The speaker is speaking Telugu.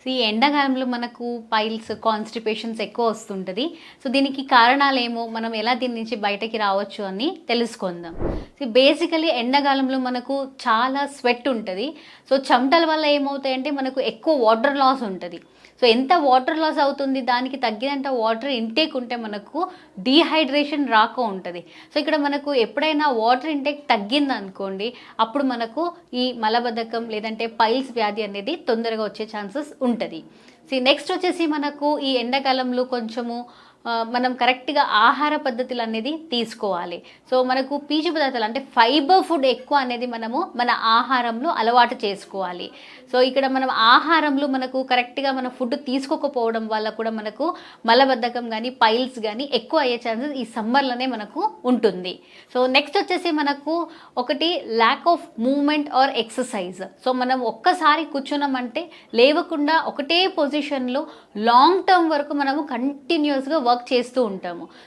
సో ఈ ఎండాకాలంలో మనకు పైల్స్, కాన్‌స్టిపేషన్స్ ఎక్కువ వస్తుంటది. సో దీనికి కారణాలేమో, మనం ఎలా దీని నుంచి బయటకి రావచ్చు అని తెలుసుకుందాం. సో బేసికల్లీ ఎండాకాలంలో మనకు చాలా స్వెట్ ఉంటది. సో చెమటల వల్ల ఏమవుతాయంటే మనకు ఎక్కువ వాటర్ లాస్ ఉంటది. సో ఎంత వాటర్ లాస్ అవుతుంది, దానికి తగ్గినంత వాటర్ ఇంటేక్ ఉంటే మనకు డీహైడ్రేషన్ రాక ఉంటది. సో ఇక్కడ మనకు ఎప్పుడైనా వాటర్ ఇంటేక్ తగ్గిందనుకోండి, అప్పుడు మనకు ఈ మలబద్ధకం లేదంటే పైల్స్ వ్యాధి అనేది తొందరగా వచ్చే ఛాన్సెస్ ఉంటది. నెక్స్ట్ వచ్చేసి మనకు ఈ ఎండాకాలంలో కొంచెము మనం కరెక్ట్‌గా ఆహార పద్ధతులు అనేది తీసుకోవాలి. సో మనకు పీచు పదార్థాలు అంటే ఫైబర్ ఫుడ్ ఎక్కువ అనేది మనము మన ఆహారంలో అలవాటు చేసుకోవాలి. సో ఇక్కడ మనం ఆహారంలో మనకు కరెక్ట్‌గా మన ఫుడ్ తీసుకోకపోవడం వల్ల కూడా మనకు మలబద్ధకం గానీ, పైల్స్ గానీ ఎక్కువ అయ్యే ఛాన్సెస్ ఈ సమ్మర్‌లోనే మనకు ఉంటుంది. సో నెక్స్ట్ వచ్చేసి మనకు ఒకటి lack of movement are exercise. So మనం ఒక్కసారి కూర్చున్నామంటే లేవకుండా ఒకటే పొజిషన్‌లో లాంగ్ టర్మ్ వరకు మనము కంటిన్యూయస్‌గా వర్క్ చేస్తూ ఉంటాము.